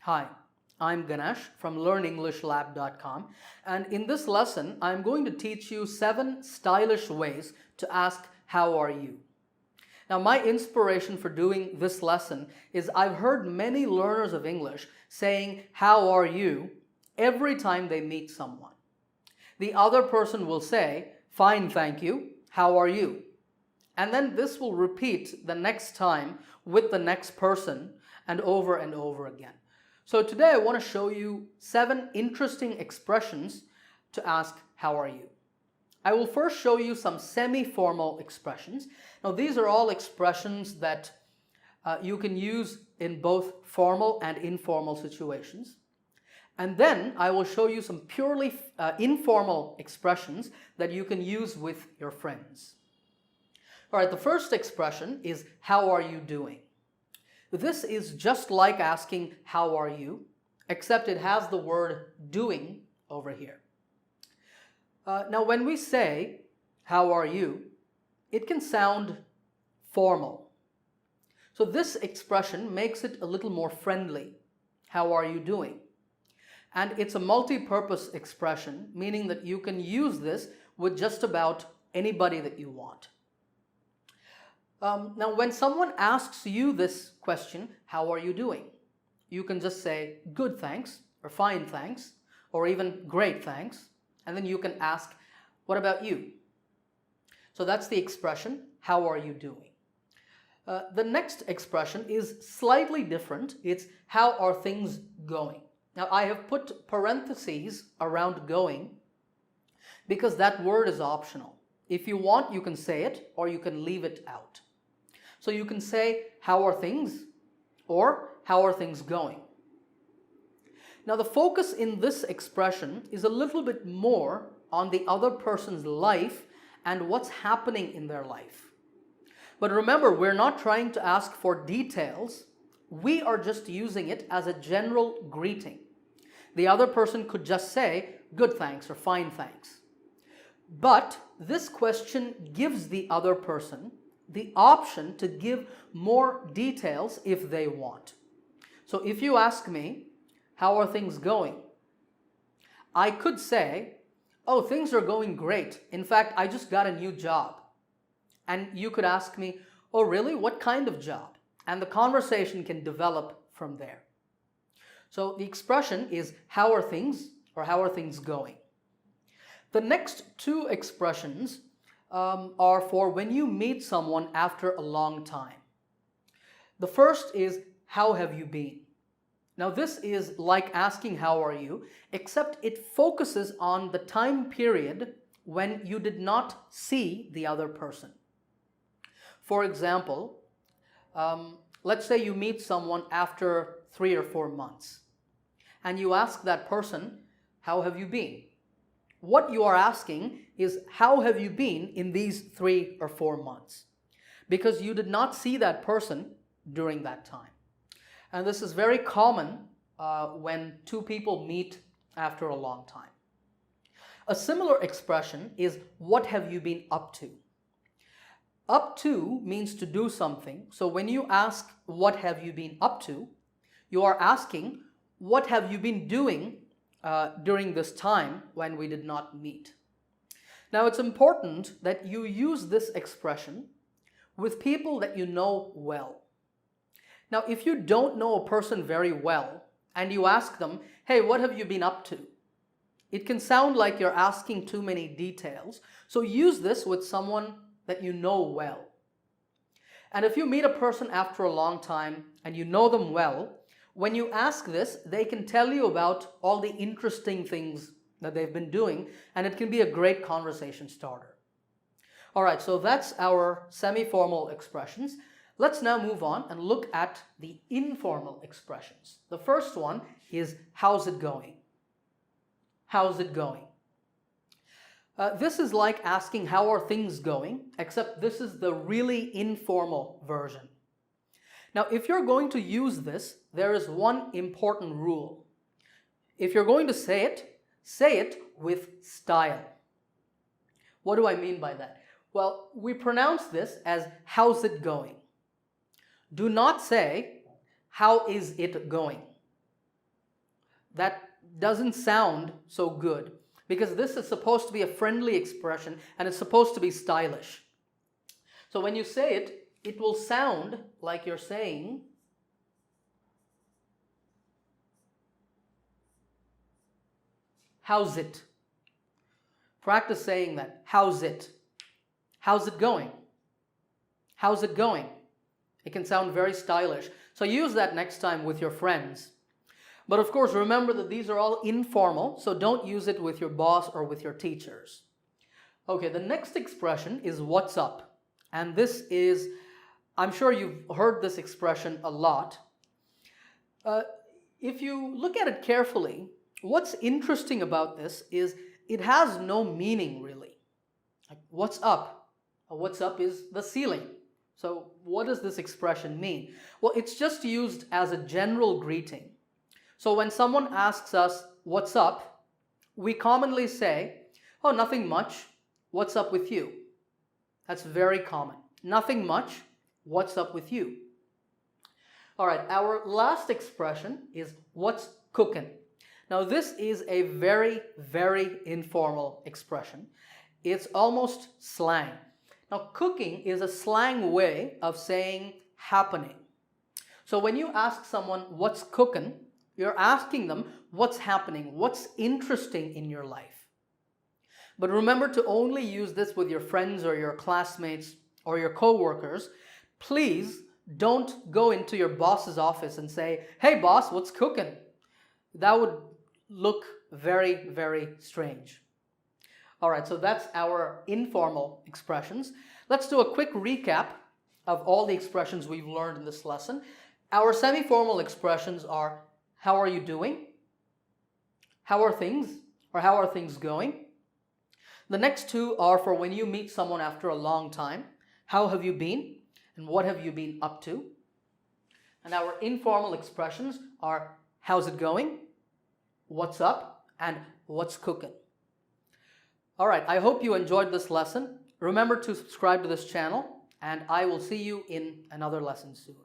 Hi, I'm Ganesh from learnenglishlab.com, and in this lesson I'm going to teach you 7 stylish ways to ask how are you. Now my inspiration for doing this lesson is I've heard many learners of English saying how are you every time they meet someone. The other person will say fine thank you, how are you? And then this will repeat the next time with the next person and over again. So today I want to show you 7 interesting expressions to ask how are you. I will first show you some semi-formal expressions. Now these are all expressions that you can use in both formal and informal situations. And then I will show you some purely informal expressions that you can use with your friends. All right, the first expression is how are you doing? This is just like asking how are you, except it has the word doing over here. Now when we say how are you, it can sound formal. So this expression makes it a little more friendly. How are you doing? And it's a multi-purpose expression, meaning that you can use this with just about anybody that you want. Now when someone asks you this question, how are you doing? You can just say good thanks, or fine thanks, or even great thanks, and then you can ask what about you? So that's the expression how are you doing? The next expression is slightly different. It's how are things going? Now I have put parentheses around going because that word is optional. If you want, you can say it or you can leave it out. So you can say, how are things? Or how are things going? Now the focus in this expression is a little bit more on the other person's life and what's happening in their life. But remember, we're not trying to ask for details. We are just using it as a general greeting. The other person could just say, good thanks or fine thanks. But this question gives the other person the option to give more details if they want. So if you ask me, how are things going? I could say, oh, things are going great. In fact, I just got a new job. And you could ask me, oh really, what kind of job? And the conversation can develop from there. So the expression is how are things or how are things going? The next 2 expressions are for when you meet someone after a long time. The first is how have you been? Now this is like asking how are you, except it focuses on the time period when you did not see the other person. For example, let's say you meet someone after 3 or 4 months and you ask that person, how have you been? What you are asking is how have you been in these 3 or 4 months? Because you did not see that person during that time. And this is very common when 2 people meet after a long time. A similar expression is what have you been up to? Up to means to do something. So when you ask what have you been up to, you are asking what have you been doing during this time when we did not meet. Now it's important that you use this expression with people that you know well. Now if you don't know a person very well and you ask them, hey, what have you been up to? It can sound like you're asking too many details, so use this with someone that you know well. And if you meet a person after a long time and you know them well, when you ask this, they can tell you about all the interesting things that they've been doing, and it can be a great conversation starter. All right, so that's our semi-formal expressions. Let's now move on and look at the informal expressions. The first one is how's it going? How's it going? This is like asking how are things going, except this is the really informal version. Now, if you're going to use this, there is one important rule. If you're going to say it with style. What do I mean by that? Well, we pronounce this as how's it going. Do not say how is it going. that doesn't sound so good because this is supposed to be a friendly expression and it's supposed to be stylish. So when you say it, it will sound like you're saying, how's it? Practice saying that. How's it? How's it going? How's it going? It can sound very stylish. So use that next time with your friends. But of course, remember that these are all informal, so don't use it with your boss or with your teachers. Okay, the next expression is what's up. And this is, I'm sure you've heard this expression a lot. If you look at it carefully, what's interesting about this is it has no meaning really. Like, what's up? What's up is the ceiling. So what does this expression mean? Well, it's just used as a general greeting. So when someone asks us, what's up? We commonly say, oh, nothing much. What's up with you? That's very common. Nothing much. What's up with you? All right, our last expression is what's cooking. Now this is a very, very informal expression. It's almost slang. Now cooking is a slang way of saying happening. So when you ask someone what's cooking, you're asking them what's happening, what's interesting in your life. But remember to only use this with your friends or your classmates or your co-workers. Please don't go into your boss's office and say, hey boss, what's cooking? That would look very, very strange. All right, so that's our informal expressions. Let's do a quick recap of all the expressions we've learned in this lesson. Our semi-formal expressions are, how are you doing? How are things? Or how are things going? The next two are for when you meet someone after a long time. How have you been? And what have you been up to? And our informal expressions are, how's it going? What's up? And what's cooking? All right, I hope you enjoyed this lesson. Remember to subscribe to this channel, and I will see you in another lesson soon.